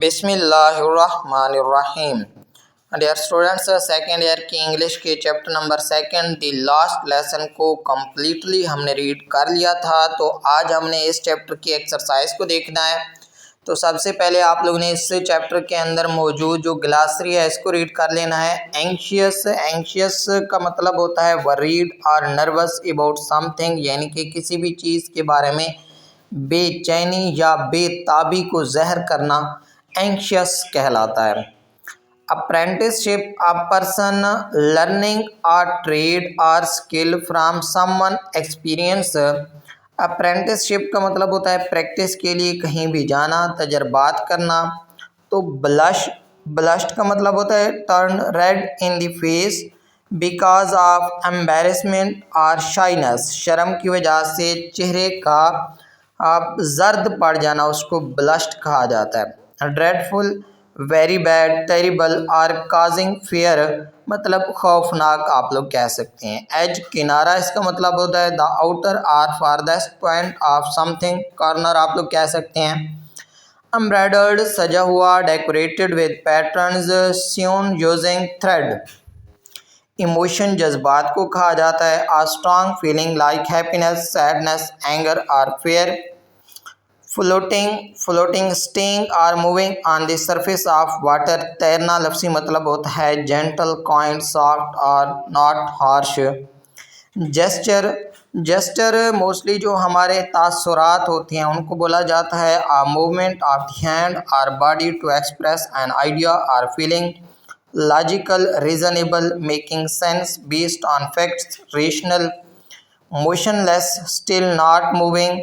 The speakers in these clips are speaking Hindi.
बिस्मिल्लाहिर्रहमानिर्रहीम। डियर स्टूडेंट्स, सेकेंड ईयर की इंग्लिश के chapter number second the last lesson को कम्प्लीटली हमने रीड कर लिया था। तो आज हमने इस चैप्टर की एक्सरसाइज को देखना है। तो सबसे पहले आप लोगों ने इस चैप्टर के अंदर मौजूद जो ग्लासरी है इसको रीड कर लेना है। एंशियस, एंशियस का मतलब होता है वरीड और नर्वस अबाउट समथिंग, यानी कि किसी भी चीज़ के बारे में बेचैनी या बेताबी को ज़हर करना एंशियस कहलाता है। Apprenticeship, a person learning a trade और skill from someone experience. Apprenticeship का मतलब होता है प्रैक्टिस के लिए कहीं भी जाना, तजर्बात करना। तो ब्लश, ब्लश्ड का मतलब होता है turn red in the face because of embarrassment और शाइनेस, शर्म की वजह से चेहरे का आप जर्द पड़ जाना उसको ब्लश्ड कहा जाता है। ड्रेडफुल, वेरी बैड, टेरिबल और काजिंग फेयर मतलब खौफनाक आप लोग कह सकते हैं। एज, किनारा, इसका मतलब होता है द आउटर और farthest point of something, corner आप लोग कह सकते हैं। एम्ब्रॉयडर्ड, सजा हुआ, decorated with patterns, sewn using thread. Emotion, जज्बात को कहा जाता है a strong feeling like happiness, sadness, anger और फेयर। फ्लोटिंग, फ्लोटिंग, स्टेइंग और moving on the surface of water, तैरना लफ्सी मतलब होता है जेंटल, काइंड, सॉफ्ट और not harsh. Gesture, gesture mostly जो हमारे तासुरात होते हैं उनको बोला जाता है a movement of the hand और body to express an idea और feeling. Logical, reasonable, making sense, based on facts, rational. Motionless, still, not moving.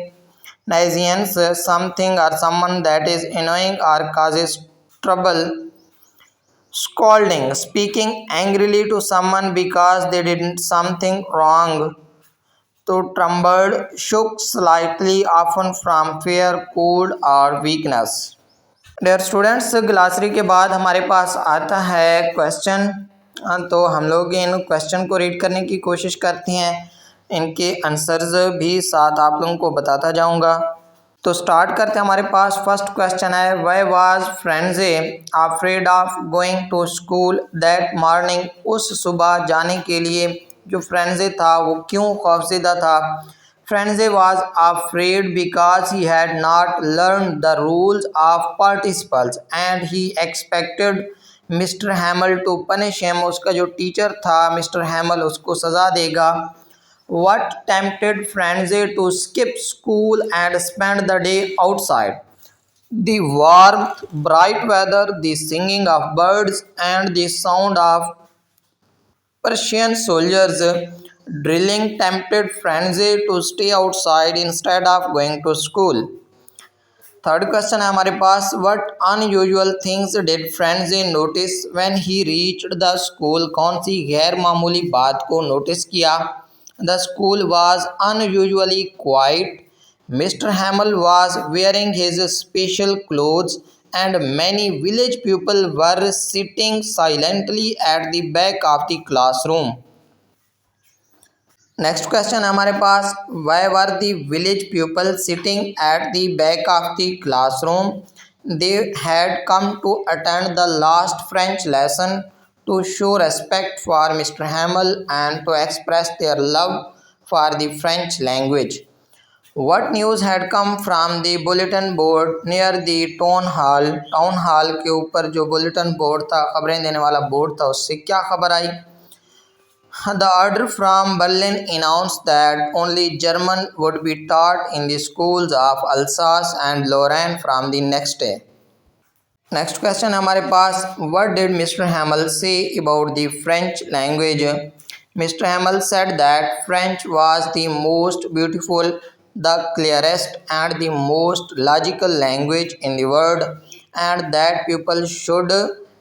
Nausance, something or someone that is annoying or causes trouble. Scolding, speaking angrily to someone because they did something wrong. तो trembled, shook slightly, often from fear, cold or weakness. Dear students, glossary के बाद हमारे पास आता है क्वेश्चन। तो हम लोग इन क्वेश्चन को रीड करने की कोशिश करते हैं, इनके आंसर्स भी साथ आप लोगों को बताता जाऊंगा। तो स्टार्ट करते हैं। हमारे पास फर्स्ट क्वेश्चन है why was Franz afraid of going to school that morning. उस सुबह जाने के लिए जो फ्रेंडजे था वो क्यों खौफज़दा था। Franz was afraid because he had not learn the rules of participles and he expected Mr Hamel to punish him. उसका जो टीचर था मिस्टर हैमल उसको सज़ा देगा। What tempted Franze to skip school and spend the day outside? The warmth, bright weather, the singing of birds, and the sound of Persian soldiers drilling tempted Franze to stay outside instead of going to school. Third question है हमारे पास what unusual things did Franz notice when he reached the school. कौन सी गैर मामूली बात को नोटिस किया। The school was unusually quiet, Mr Hamel was wearing his special clothes and many village people were sitting silently at the back of the classroom. Next question है हमारे पास why were the village people sitting at the back of the classroom. They had come to attend the last French lesson to show respect for mister Hamel and to express their love for the French language. What news had come from the bulletin board near the town hall? Town hall के ऊपर जो बुलेटिन बोर्ड था, खबरें देने वाला बोर्ड था, उससे क्या खबर आई। The order from Berlin announced that only German would be taught in the schools of Alsace and Lorraine from the next day. Next question हमारे पास what did Mr. Hamel say about the French language? Mr. Hamel said that French was the most beautiful, the clearest and the most logical language in the world and that people should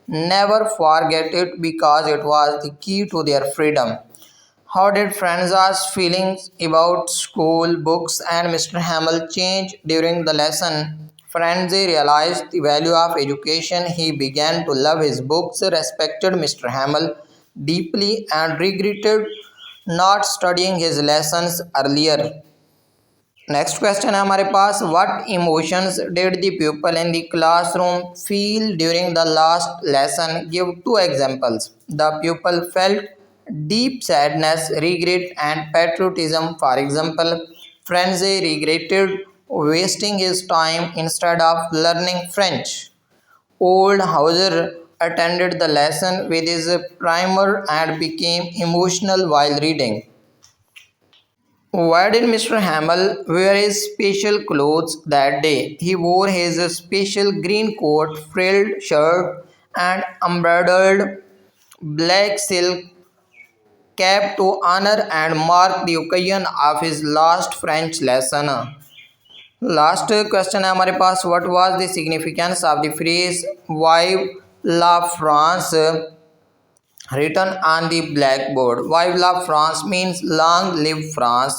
never forget it because it was the key to their freedom. How did Franza's feelings about school, books and Mr. Hamel change during the lesson? Franze realized the value of education. He began to love his books, respected Mr. Hamel deeply and regretted not studying his lessons earlier. Next question है हमारे पास, what emotions did the people in the classroom feel during the last lesson, give two examples. The people felt deep sadness, regret and patriotism. For example, Franze regretted wasting his time instead of learning French. Old Hauser attended the lesson with his primer and became emotional while reading. Why did Mr. Hamill wear his special clothes that day? He wore his special green coat, frilled shirt, and embroidered black silk cap to honor and mark the occasion of his last French lesson. Last question है हमारे पास, what was the significance of the phrase vive la France written on the blackboard? Vive la France means long live France.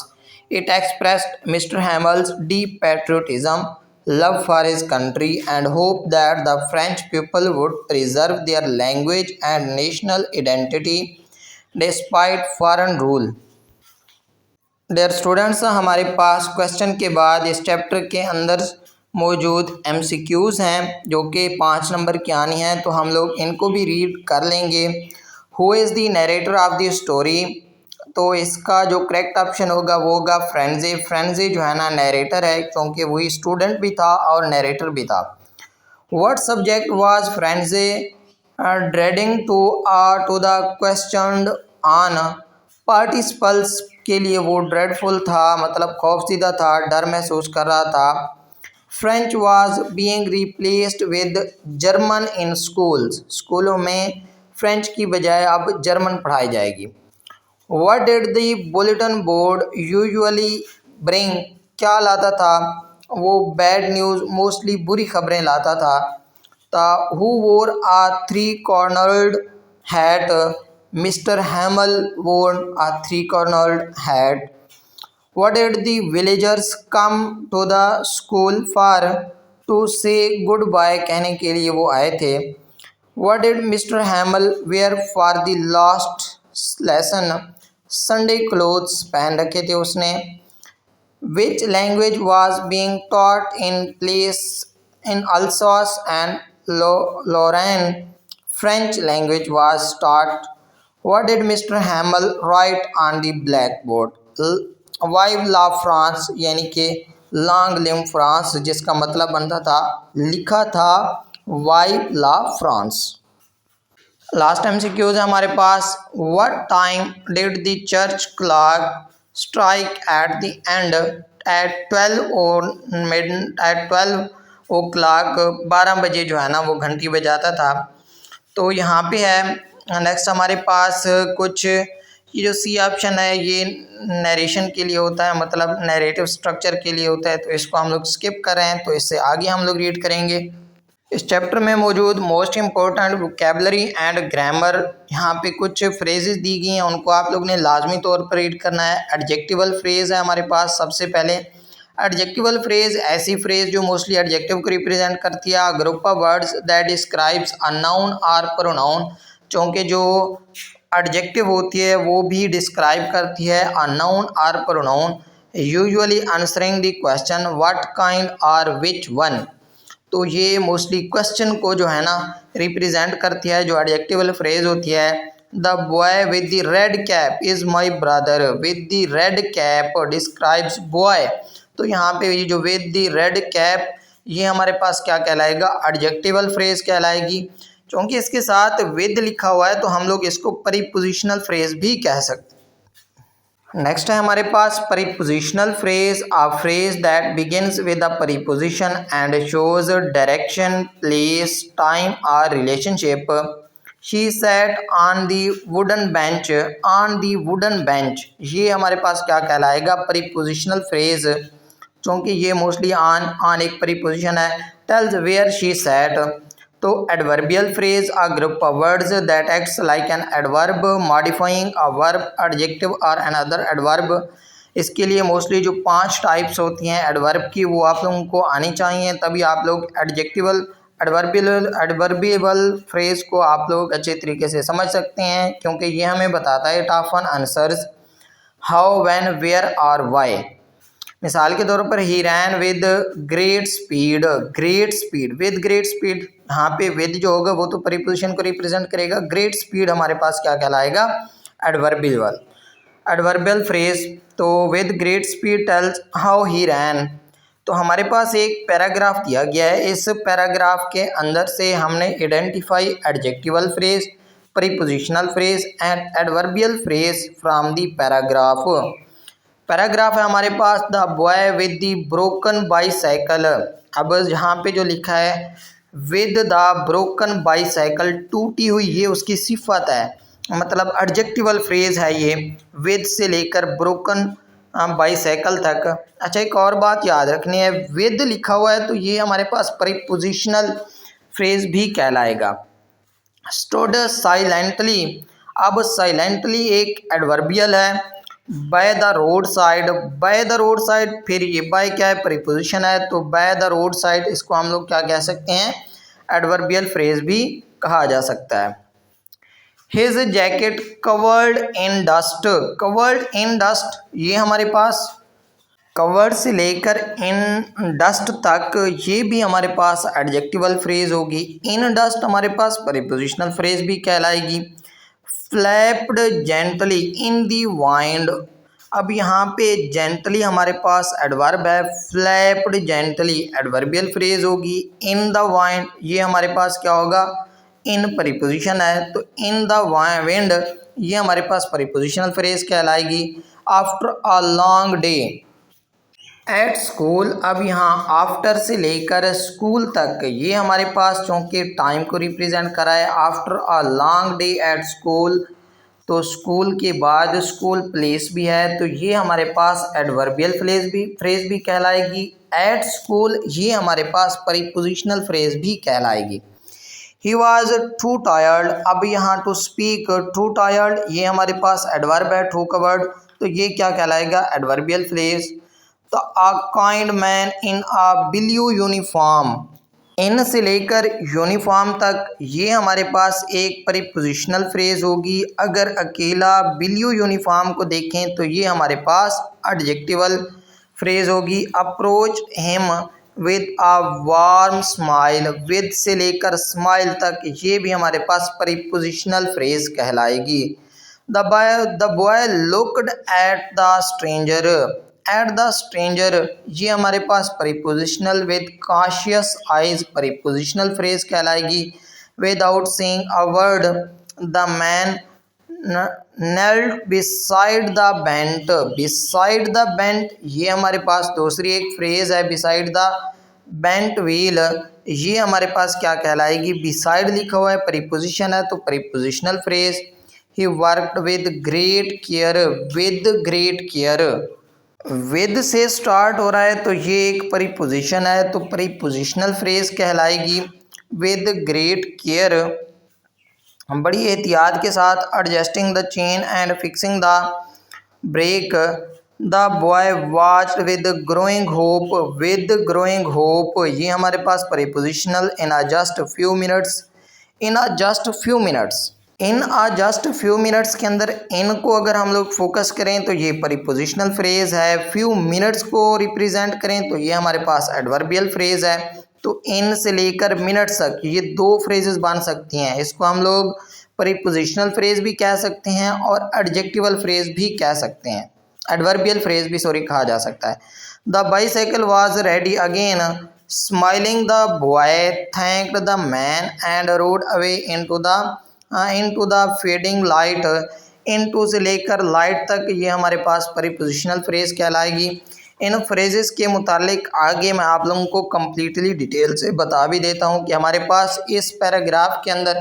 It expressed Mr. Hamill's deep patriotism, love for his country, and hope that the French people would preserve their language and national identity despite foreign rule. Dear students, हमारे पास क्वेश्चन के बाद इस चैप्टर के अंदर मौजूद MCQs हैं जो कि 5 नंबर की आनी हैं, तो हम लोग इनको भी रीड कर लेंगे। Who is the narrator of the story, तो इसका जो करेक्ट ऑप्शन होगा वो होगा फ्रेंजे। फ्रेंजे जो है ना नरेटर है, क्योंकि वही स्टूडेंट भी था और नरेटर भी था। What subject was Franz dreading to the question on participles, के लिए वो ड्रेडफुल था, मतलब खौफज़दा था, डर महसूस कर रहा था। French was being replaced with German in schools, स्कूलों में फ्रेंच की बजाय अब जर्मन पढ़ाई जाएगी। What did the bulletin board usually bring, क्या लाता था वो? बैड न्यूज़, मोस्टली बुरी खबरें लाता था। Who wore a 3-cornered hat, Mr. Hamill wore a 3-cornered hat. What did the villagers come to the school for? To say goodbye, कहने के लिए वो आए थे। What did Mr. Hamill wear for the last lesson? Sunday clothes पहन रखे थे उसने। Which language was being taught in Alsace and Lorraine? French language was taught. What did Mr. Hamill write on the blackboard? Vive la France, यानी कि लॉन्ग लिव फ्रांस, जिसका मतलब बनता था, लिखा था vive la France. Last MCQ है हमारे पास, what time did the church clock strike at the end at 12 o'clock, 12 बजे जो है ना वो घंटी बजाता था। तो यहाँ पे है नेक्स्ट हमारे पास कुछ, ये जो सी ऑप्शन है ये नरेशन के लिए होता है, मतलब नैरेटिव स्ट्रक्चर के लिए होता है, तो इसको हम लोग स्किप कर रहे हैं, तो इससे आगे हम लोग रीड करेंगे। इस चैप्टर में मौजूद most important vocabulary and grammar, यहाँ पे कुछ फ्रेजेस दी गई हैं, उनको आप लोग ने लाजमी तौर पर रीड करना है। एडजेक्टिवल फ्रेज है हमारे पास। सबसे पहले एडजेक्टिवल फ्रेज ऐसी फ्रेज जो मोस्टली एडजेक्टिव को रिप्रेजेंट करती है। Group of words that describes a noun और प्रोनाउन, क्योंकि जो एडजेक्टिव होती है वो भी डिस्क्राइब करती है अ नाउन और pronoun, usually answering the question what kind और विच वन। तो ये मोस्टली क्वेश्चन को जो है ना रिप्रेजेंट करती है, जो एडजेक्टिवल फ्रेज होती है। The boy with the red cap is my brother, with the red cap describes boy. तो यहाँ पे ये जो विद द रेड कैप, ये हमारे पास क्या कहलाएगा? एडजेक्टिवल फ्रेज कहलाएगी, क्योंकि इसके साथ विद लिखा हुआ है, तो हम लोग इसको प्रीपोजिशनल फ्रेज भी कह सकते हैं। नेक्स्ट है हमारे पास prepositional phrase, a phrase that begins with a preposition and shows direction, place, time और relationship. She sat on the wooden bench, on the wooden bench, ये हमारे पास क्या कहलाएगा? प्रीपोजिशनल फ्रेज, क्योंकि ये मोस्टली ऑन एक प्रीपोजिशन है। Tells where she sat. तो adverbial phrase, a group of words that acts like an adverb modifying a verb, adjective और अनदर एडवर्ब। इसके लिए मोस्टली जो 5 टाइप्स होती हैं एडवर्ब की, वो आप लोगों को आनी चाहिए, तभी आप लोग एडवर्बियल फ्रेज को आप लोग अच्छे तरीके से समझ सकते हैं, क्योंकि ये हमें बताता है it often answers how, when, where और व्हाई। मिसाल के तौर पर he ran with great speed, great speed, with great speed, यहाँ पे विद जो होगा वो तो प्रीपोजिशन को रिप्रेजेंट करेगा, ग्रेट स्पीड हमारे पास क्या कहलाएगा, एडवर्बियल, एडवर्बियल फ्रेज। तो with great speed tells how he ran. तो हमारे पास एक पैराग्राफ दिया गया है, इस पैराग्राफ के अंदर से हमने identify adjectival phrase, prepositional phrase and adverbial phrase from the paragraph. Paragraph है हमारे पास the boy with the broken bicycle. अब यहाँ पे जो लिखा है विद द ब्रोकन बाईसाइकिल, टूटी हुई, ये उसकी सिफत है, मतलब एडजेक्टिवल फ्रेज है ये, विद से लेकर ब्रोकन बाईसाइकिल तक। अच्छा, एक और बात याद रखनी है, विद लिखा हुआ है तो ये हमारे पास प्रीपोजिशनल फ्रेज भी कहलाएगा। स्टूड साइलेंटली, अब साइलेंटली एक एडवर्बियल है। Bye the road side, bye the road side, फिर ये बाय क्या है, प्रीपोजिशन है, तो बाय द रोड साइड इसको हम लोग क्या कह सकते हैं, एडवर्बियल फ्रेज भी कहा जा सकता है। His jacket covered in dust, covered in dust, ये हमारे पास कवर्ड से लेकर इन डस्ट तक, ये भी हमारे पास एडजेक्टिवल फ्रेज होगी। इन डस्ट हमारे पास प्रीपोजिशनल फ्रेज भी कहलाएगी। फ्लैप्ड जेंटली इन दी वाइंड, अब यहाँ पे जेंटली हमारे पास एडवर्ब है, फ्लैप्ड जेंटली एडवर्बियल फ्रेज होगी। इन द वाइंड, ये हमारे पास क्या होगा, इन प्रीपोजिशन है, तो इन द विंड ये हमारे पास प्रीपोजिशनल फ्रेज कहलाएगी। After a long day at school, अब यहाँ आफ्टर से लेकर स्कूल तक ये हमारे पास चूँकि टाइम को रिप्रेजेंट करा है, after a long day at school, तो स्कूल के बाद स्कूल प्लेस भी है, तो ये हमारे पास एडवर्बियल फ्रेज भी कहलाएगी। एट स्कूल ये हमारे पास प्रीपोजिशनल फ्रेज भी कहलाएगी। ही वॉज टू टायर्ड, अब यहाँ टू स्पीक, टू टायर्ड ये हमारे पास एडवर्ब है, टू कवर्ड, तो ये क्या कहलाएगा, एडवर्बियल फ्रेज। तो a kind man in a blue uniform, in से लेकर यूनिफॉर्म तक ये हमारे पास एक प्रीपोजिशनल फ्रेज होगी। अगर अकेला ब्लू यूनिफॉर्म को देखें तो ये हमारे पास एडजेक्टिवल फ्रेज होगी। Approach him with a warm smile, with से लेकर स्माइल तक ये भी हमारे पास प्रीपोजिशनल फ्रेज कहलाएगी। The boy looked at the stranger, at the stranger ये हमारे पास prepositional with cautious eyes prepositional phrase कहलाएगी। Without saying a word the man knelt beside the bench, beside the bench ये हमारे पास दूसरी एक फ्रेज है। beside the bent wheel ये हमारे पास क्या कहलाएगी, beside लिखा हुआ है, प्रीपोजिशन है, तो prepositional phrase. he worked with great care, with great care, with से स्टार्ट हो रहा है तो ये एक प्रीपोजिशन है, तो प्रीपोजिशनल फ्रेज कहलाएगी। विद ग्रेट केयर, हम बड़ी एहतियात के साथ adjusting the chain and fixing the brake, the boy watched with growing hope, with growing hope ये हमारे पास prepositional. In a just few minutes, in a just few minutes, in a just few minutes के अंदर इन को अगर हम लोग फोकस करें तो ये प्रीपोजिशनल फ्रेज है। फ्यू मिनट्स को रिप्रेजेंट करें तो ये हमारे पास एडवर्बियल फ्रेज है। तो इन से लेकर मिनट्स तक ये दो फ्रेजेस बन सकती हैं, इसको हम लोग प्रीपोजिशनल फ्रेज भी कह सकते हैं और एडजेक्टिवल फ्रेज भी कह सकते हैं, एडवर्बियल फ्रेज भी कहा जा सकता है। The bicycle was ready again, smiling the boy thanked the man and road away into the fading light, into से लेकर लाइट तक ये हमारे पास प्रीपोजिशनल फ्रेज कहलाएगी। इन फ्रेजेस के मुतालिक आगे मैं आप लोगों को कम्प्लीटली डिटेल से बता भी देता हूँ कि हमारे पास इस पैराग्राफ के अंदर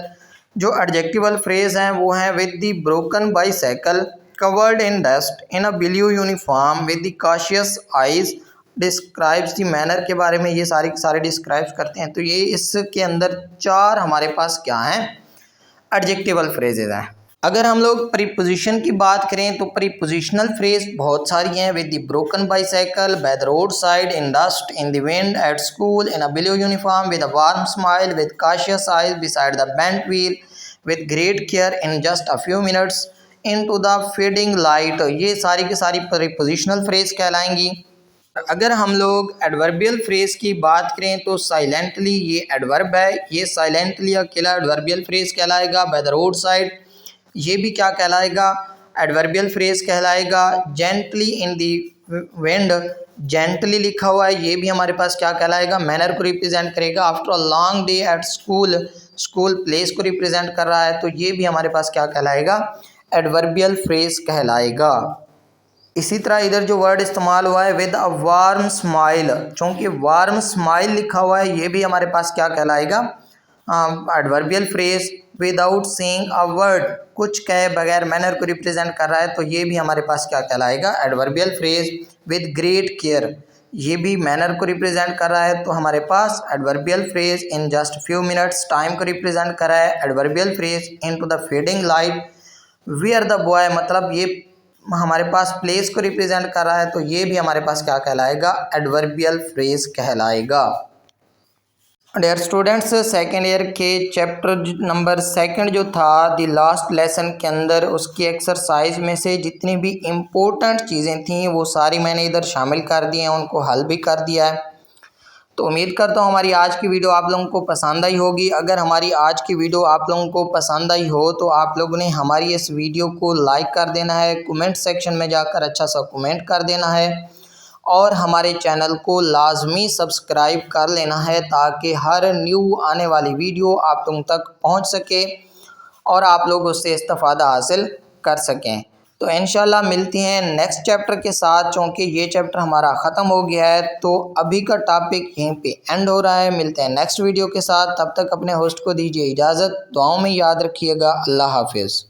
जो एडजेक्टिवल फ्रेज हैं वो हैं with the broken bicycle, covered in dust, in a blue uniform, with the cautious eyes, describes the manner के बारे में ये सारे डिस्क्राइब करते हैं। तो ये इसके अंदर चार हमारे पास क्या हैं, एडजेक्टिवल फ्रेजेज हैं। अगर हम लोग प्रीपोजिशन की बात करें तो प्रीपोजिशनल फ्रेज बहुत सारी हैं। With the broken bicycle, by the road side, in dust, in the wind, at school, in a blue uniform, with a warm smile, with cautious eyes, beside the bent wheel, with great care, in just a few minutes, in to the fading light, ये सारी की सारी प्रीपोजिशनल फ्रेज कहलाएंगी। अगर हम लोग एडवर्बियल फ्रेज की बात करें तो साइलेंटली ये एडवर्ब है, ये साइलेंटली अकेला एडवर्बियल फ्रेज कहलाएगा। बाय द रोड साइड ये भी क्या कहलाएगा, एडवर्बियल फ्रेज कहलाएगा। जेंटली इन दी विंड, जेंटली लिखा हुआ है, ये भी हमारे पास क्या कहलाएगा, मैनर को रिप्रेजेंट करेगा। After a long day at school, school place को रिप्रेजेंट कर रहा है, तो ये भी हमारे पास क्या कहलाएगा, एडवर्बियल फ्रेज कहलाएगा। इसी तरह इधर जो वर्ड इस्तेमाल हुआ है विद अ वार्म स्माइल, चूँकि वार्म स्माइल लिखा हुआ है, ये भी हमारे पास क्या कहलाएगा, adverbial phrase. Without saying a word, कुछ कहे बगैर मैनर को रिप्रेजेंट कर रहा है, तो ये भी हमारे पास क्या कहलाएगा, adverbial phrase. With great care, ये भी मैनर को रिप्रेजेंट कर रहा है, तो हमारे पास adverbial phrase. In just few minutes, time को रिप्रेजेंट कर रहा है, adverbial phrase. Into the fading light, where the boy, मतलब ये हमारे पास प्लेस को रिप्रेजेंट कर रहा है, तो ये भी हमारे पास क्या कहलाएगा, एडवर्बियल फ्रेज कहलाएगा। डियर स्टूडेंट्स, सेकेंड ईयर के चैप्टर नंबर 2 जो था द लास्ट लेसन के अंदर, उसकी एक्सरसाइज में से जितनी भी इम्पोर्टेंट चीज़ें थी वो सारी मैंने इधर शामिल कर दी हैं, उनको हल भी कर दिया है। तो उम्मीद करता हूँ हमारी आज की वीडियो आप लोगों को पसंद आई होगी। अगर हमारी आज की वीडियो आप लोगों को पसंद आई हो तो आप लोगों ने हमारी इस वीडियो को लाइक कर देना है, कमेंट सेक्शन में जाकर अच्छा सा कमेंट कर देना है, और हमारे चैनल को लाजमी सब्सक्राइब कर लेना है, ताकि हर न्यू आने वाली वीडियो आप लोगों तक पहुँच सके और आप लोग उससे इस्तेफ़ादा हासिल कर सकें। तो इंशाल्लाह मिलती हैं नेक्स्ट चैप्टर के साथ, क्योंकि ये चैप्टर हमारा ख़त्म हो गया है, तो अभी का टॉपिक यहीं पे एंड हो रहा है। मिलते हैं नेक्स्ट वीडियो के साथ, तब तक अपने होस्ट को दीजिए इजाज़त, दुआओं में याद रखिएगा। अल्लाह हाफिज़।